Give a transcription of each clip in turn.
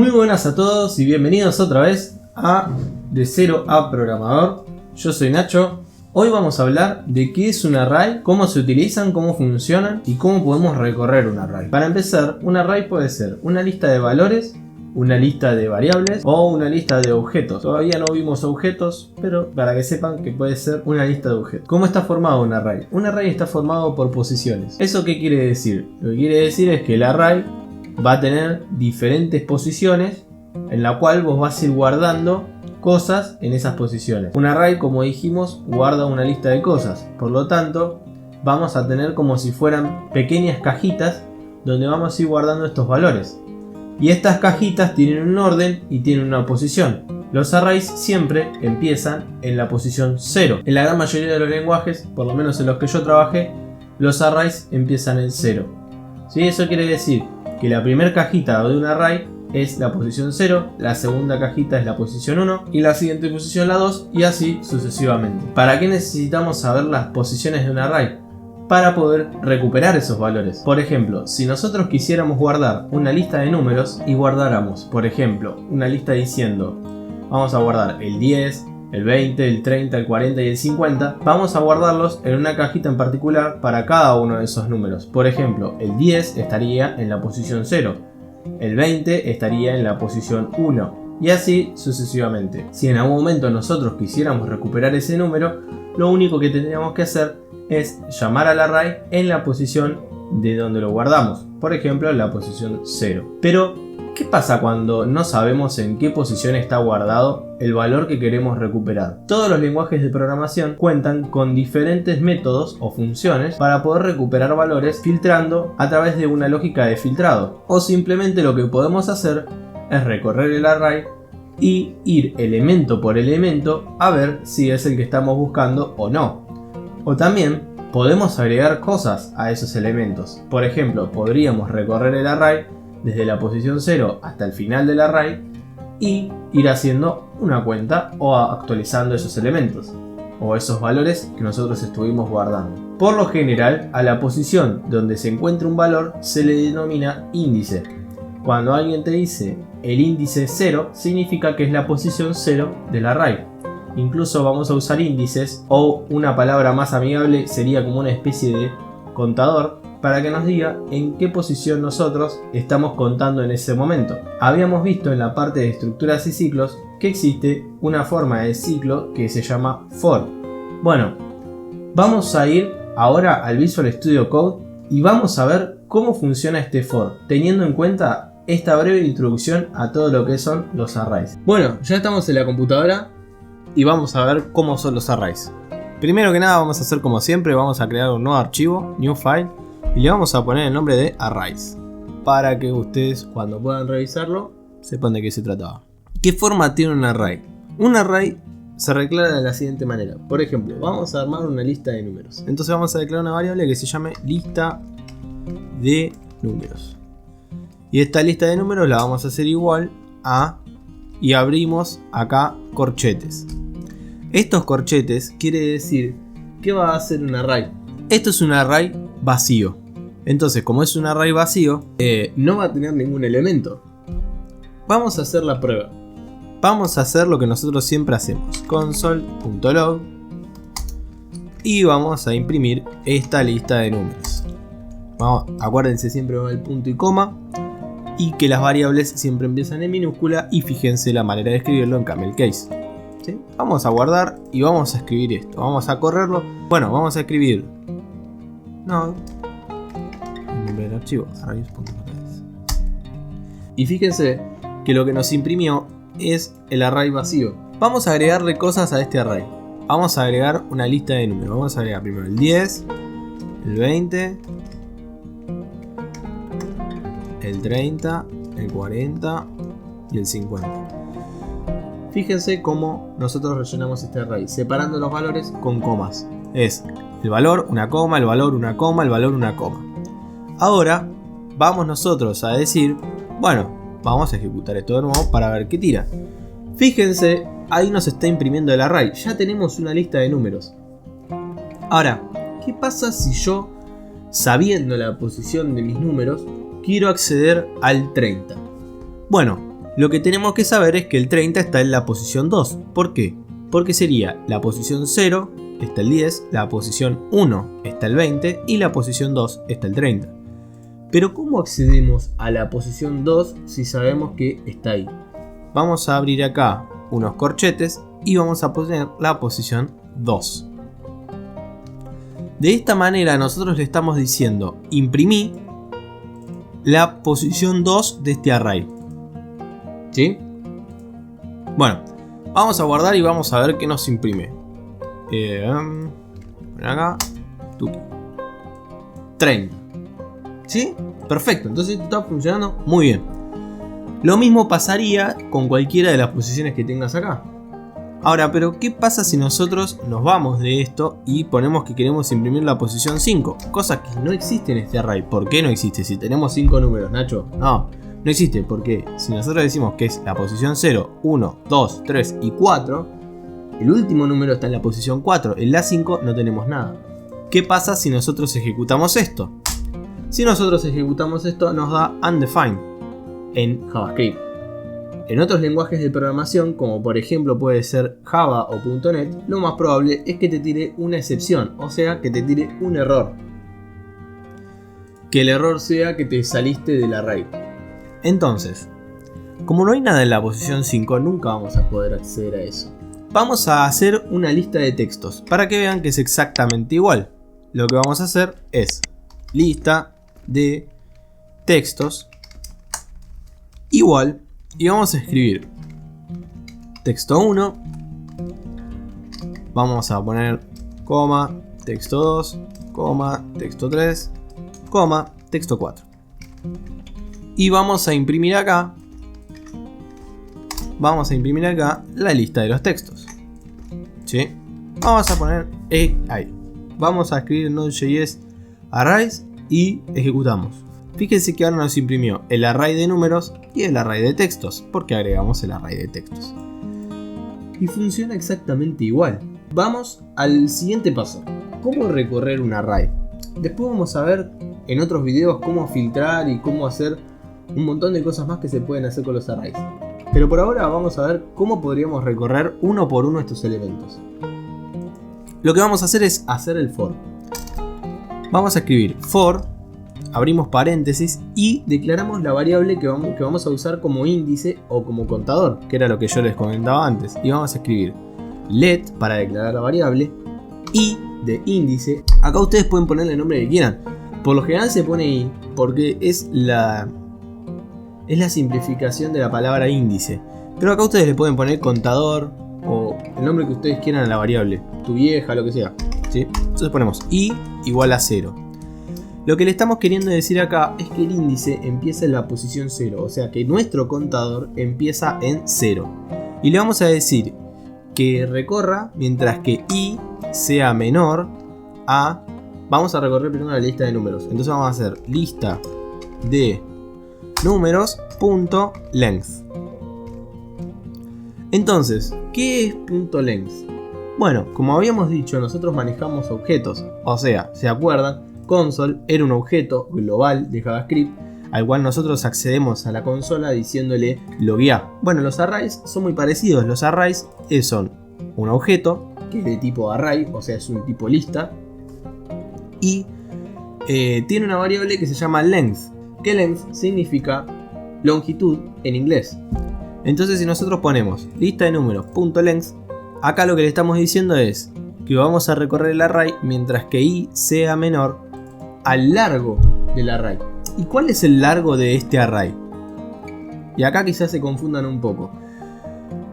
Muy buenas a todos y bienvenidos otra vez a De Cero a Programador. Yo soy Nacho. Hoy vamos a hablar de qué es un array, cómo se utilizan, cómo funcionan y cómo podemos recorrer un array. Para empezar, un array puede ser una lista de valores, una lista de variables o una lista de objetos. Todavía no vimos objetos, pero para que sepan que puede ser una lista de objetos. ¿Cómo está formado un array? Un array está formado por posiciones. ¿Eso qué quiere decir? Lo que quiere decir es que el array va a tener diferentes posiciones en la cual vos vas a ir guardando cosas en esas posiciones. Un array, como dijimos, guarda una lista de cosas. Por lo tanto, vamos a tener como si fueran pequeñas cajitas donde vamos a ir guardando estos valores. Y estas cajitas tienen un orden y tienen una posición. Los arrays siempre empiezan en la posición 0. En la gran mayoría de los lenguajes, por lo menos en los que yo trabajé, los arrays empiezan en 0. ¿Sí? Eso quiere decir que la primera cajita de un array es la posición 0, la segunda cajita es la posición 1 y la siguiente posición la 2 y así sucesivamente. ¿Para qué necesitamos saber las posiciones de un array? Para poder recuperar esos valores. Por ejemplo, si nosotros quisiéramos guardar una lista de números y guardáramos, por ejemplo, una lista diciendo vamos a guardar el 10, el 20, el 30, el 40 y el 50, vamos a guardarlos en una cajita en particular para cada uno de esos números. Por ejemplo, el 10 estaría en la posición 0, el 20 estaría en la posición 1 y así sucesivamente. Si en algún momento nosotros quisiéramos recuperar ese número, lo único que tendríamos que hacer es llamar al array en la posición de donde lo guardamos, por ejemplo en la posición 0. Pero, ¿qué pasa cuando no sabemos en qué posición está guardado el valor que queremos recuperar? Todos los lenguajes de programación cuentan con diferentes métodos o funciones para poder recuperar valores filtrando a través de una lógica de filtrado. O simplemente lo que podemos hacer es recorrer el array y ir elemento por elemento a ver si es el que estamos buscando o no. O también podemos agregar cosas a esos elementos. Por ejemplo, podríamos recorrer el array desde la posición 0 hasta el final del array y ir haciendo una cuenta o actualizando esos elementos o esos valores que nosotros estuvimos guardando. Por lo general, a la posición donde se encuentra un valor se le denomina índice. Cuando alguien te dice el índice 0, significa que es la posición 0 del array. Incluso vamos a usar índices, o una palabra más amigable sería como una especie de contador, para que nos diga en qué posición nosotros estamos contando en ese momento. Habíamos visto en la parte de estructuras y ciclos que existe una forma de ciclo que se llama for. Bueno, vamos a ir ahora al Visual Studio Code y vamos a ver cómo funciona este for, teniendo en cuenta esta breve introducción a todo lo que son los arrays. Bueno, ya estamos en la computadora y vamos a ver cómo son los arrays. Primero que nada vamos a hacer como siempre, vamos a crear un nuevo archivo, new file, y le vamos a poner el nombre de arrays, para que ustedes cuando puedan revisarlo sepan de qué se trataba. ¿Qué forma tiene un array? Un array se declara de la siguiente manera. Por ejemplo, vamos a armar una lista de números. Entonces vamos a declarar una variable que se llame lista de números. Y esta lista de números la vamos a hacer igual a, y abrimos acá corchetes. Estos corchetes quiere decir que va a ser un array. Esto es un array vacío. Entonces, como es un array vacío, no va a tener ningún elemento. Vamos a hacer la prueba. Vamos a hacer lo que nosotros siempre hacemos. Console.log y vamos a imprimir esta lista de números. Acuérdense, siempre va el punto y coma. Y que las variables siempre empiezan en minúscula. Y fíjense la manera de escribirlo en camel case. ¿Sí? Vamos a guardar y vamos a escribir esto. Vamos a correrlo. Bueno, vamos a escribir no el nombre del archivo arrays.js. Y fíjense que lo que nos imprimió es el array vacío. Vamos a agregarle cosas a este array. Vamos a agregar una lista de números. Vamos a agregar primero el 10, el 20, el 30, el 40 y el 50. Fíjense cómo nosotros rellenamos este array, separando los valores con comas. Es el valor, una coma, el valor, una coma, el valor, una coma. Ahora vamos nosotros a decir, bueno, vamos a ejecutar esto de nuevo para ver qué tira. Fíjense, ahí nos está imprimiendo el array, ya tenemos una lista de números. Ahora, ¿qué pasa si yo, sabiendo la posición de mis números, quiero acceder al 30? Bueno, lo que tenemos que saber es que el 30 está en la posición 2. ¿Por qué? Porque sería la posición 0 está el 10, la posición 1 está el 20 y la posición 2 está el 30. Pero ¿cómo accedemos a la posición 2 si sabemos que está ahí? Vamos a abrir acá unos corchetes y vamos a poner la posición 2. De esta manera nosotros le estamos diciendo imprimí la posición 2 de este array. ¿Sí? Bueno, vamos a guardar y vamos a ver qué nos imprime. Acá, 30. ¿Sí? Perfecto, entonces esto está funcionando muy bien. Lo mismo pasaría con cualquiera de las posiciones que tengas acá. Ahora, pero ¿qué pasa si nosotros nos vamos de esto y ponemos que queremos imprimir la posición 5? Cosa que no existe en este array. ¿Por qué no existe? Si tenemos 5 números, Nacho. No existe, porque si nosotros decimos que es la posición 0, 1, 2, 3 y 4, el último número está en la posición 4, en la 5 no tenemos nada. ¿Qué pasa si nosotros ejecutamos esto? Si nosotros ejecutamos esto nos da undefined en JavaScript. En otros lenguajes de programación, como por ejemplo puede ser Java o .NET, lo más probable es que te tire una excepción, o sea que te tire un error. Que el error sea que te saliste del array. Entonces, como no hay nada en la posición 5, nunca vamos a poder acceder a eso. Vamos a hacer una lista de textos para que vean que es exactamente igual. Lo que vamos a hacer es lista de textos igual y vamos a escribir texto 1, vamos a poner coma, texto 2, coma, texto 3, coma, texto 4 y vamos a imprimir acá la lista de los textos. ¿Sí? Vamos a poner ahí. Vamos a escribir Node.js arrays y ejecutamos. Fíjense que ahora nos imprimió el array de números y el array de textos, porque agregamos el array de textos. Y funciona exactamente igual. Vamos al siguiente paso. ¿Cómo recorrer un array? Después vamos a ver en otros videos cómo filtrar y cómo hacer un montón de cosas más que se pueden hacer con los arrays. Pero por ahora vamos a ver cómo podríamos recorrer uno por uno estos elementos. Lo que vamos a hacer es hacer el for. Vamos a escribir for, abrimos paréntesis y declaramos la variable que vamos a usar como índice o como contador, que era lo que yo les comentaba antes. Y vamos a escribir let para declarar la variable y de índice. Acá ustedes pueden ponerle el nombre que quieran. Por lo general se pone i porque es la simplificación de la palabra índice. Pero acá ustedes le pueden poner contador o el nombre que ustedes quieran a la variable. Tu vieja, lo que sea. ¿Sí? Entonces ponemos i igual a 0. Lo que le estamos queriendo decir acá es que el índice empieza en la posición 0. O sea que nuestro contador empieza en 0. Y le vamos a decir que recorra mientras que i sea menor a... Vamos a recorrer primero la lista de números. Entonces vamos a hacer lista de números.length. Entonces, ¿qué es .length? Bueno, como habíamos dicho, nosotros manejamos objetos. O sea, ¿se acuerdan? Console era un objeto global de JavaScript al cual nosotros accedemos a la consola diciéndole loguea. Bueno, los arrays son muy parecidos. Los arrays son un objeto que es de tipo array, o sea, es un tipo lista. Y tiene una variable que se llama length. Que length significa longitud en inglés. Entonces si nosotros ponemos lista de números.length, acá lo que le estamos diciendo es que vamos a recorrer el array mientras que i sea menor al largo del array. ¿Y cuál es el largo de este array? Y acá quizás se confundan un poco.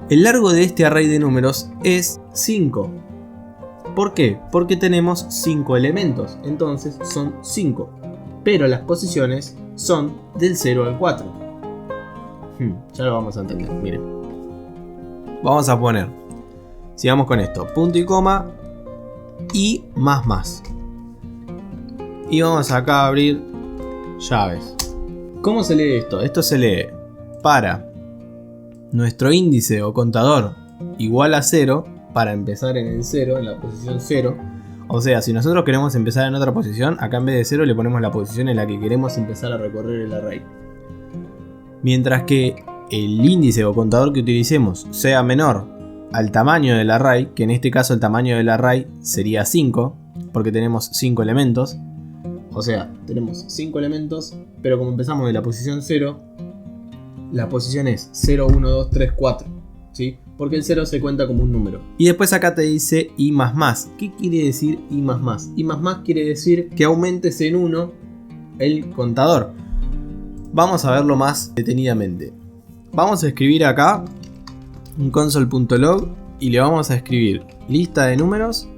El largo de este array de números es 5. ¿Por qué? Porque tenemos 5 elementos, entonces son 5. Pero las posiciones son del 0 al 4. Ya lo vamos a entender, miren. Vamos a poner, sigamos con esto, punto y coma y más. Y vamos acá a abrir llaves. ¿Cómo se lee esto? Esto se lee para nuestro índice o contador igual a 0, para empezar en el 0, en la posición 0. O sea, si nosotros queremos empezar en otra posición, acá en vez de 0 le ponemos la posición en la que queremos empezar a recorrer el array. Mientras que el índice o contador que utilicemos sea menor al tamaño del array, que en este caso el tamaño del array sería 5, porque tenemos 5 elementos. O sea, tenemos 5 elementos, pero como empezamos de la posición 0, la posición es 0, 1, 2, 3, 4, ¿sí? Porque el 0 se cuenta como un número. Y después acá te dice i más más. ¿Qué quiere decir i más más? I más más quiere decir que aumentes en 1 el contador. Vamos a verlo más detenidamente. Vamos a escribir acá un console.log y le vamos a escribir lista de números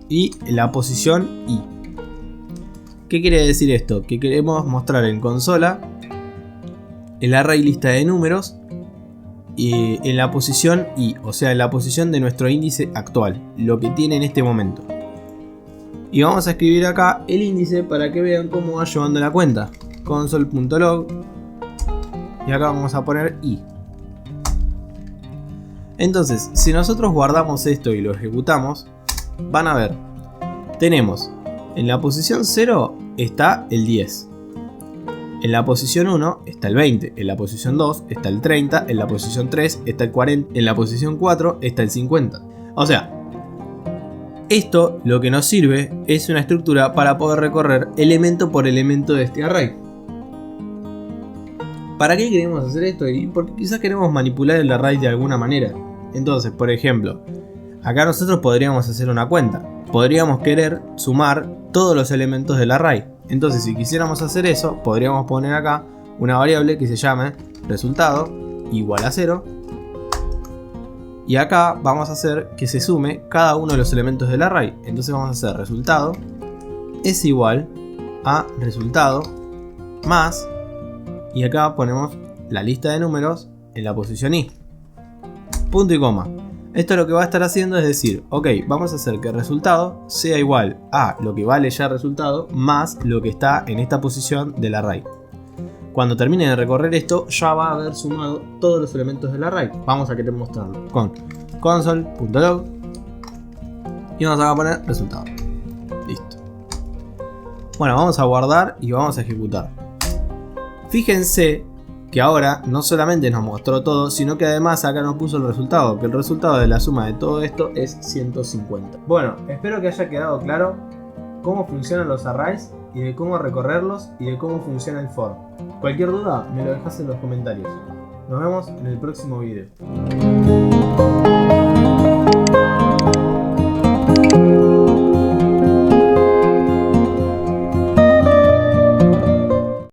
y la posición i. ¿Qué quiere decir esto? Que queremos mostrar en consola el array lista de números y en la posición i, o sea, en la posición de nuestro índice actual, lo que tiene en este momento. Y vamos a escribir acá el índice para que vean cómo va llevando la cuenta. Console.log y acá vamos a poner i. Entonces, si nosotros guardamos esto y lo ejecutamos, van a ver, tenemos en la posición 0 está el 10, en la posición 1 está el 20, en la posición 2 está el 30, en la posición 3 está el 40, en la posición 4 está el 50. O sea, esto lo que nos sirve es una estructura para poder recorrer elemento por elemento de este array. ¿Para qué queremos hacer esto? Y porque quizás queremos manipular el array de alguna manera. Entonces, por ejemplo, acá nosotros podríamos hacer una cuenta. Podríamos querer sumar todos los elementos del array. Entonces, si quisiéramos hacer eso, podríamos poner acá una variable que se llame resultado igual a 0. Y acá vamos a hacer que se sume cada uno de los elementos del array. Entonces vamos a hacer resultado es igual a resultado más, y acá ponemos la lista de números en la posición i. Punto y coma. Esto lo que va a estar haciendo es decir, ok, vamos a hacer que el resultado sea igual a lo que vale ya el resultado más lo que está en esta posición del array. Cuando termine de recorrer esto, ya va a haber sumado todos los elementos del array. Vamos a querer mostrarlo con console.log y vamos a poner resultado. Listo. Bueno, vamos a guardar y vamos a ejecutar. Fíjense que ahora no solamente nos mostró todo, sino que además acá nos puso el resultado, que el resultado de la suma de todo esto es 150. Bueno, espero que haya quedado claro cómo funcionan los arrays y de cómo recorrerlos y de cómo funciona el for. Cualquier duda me lo dejas en los comentarios. Nos vemos en el próximo video.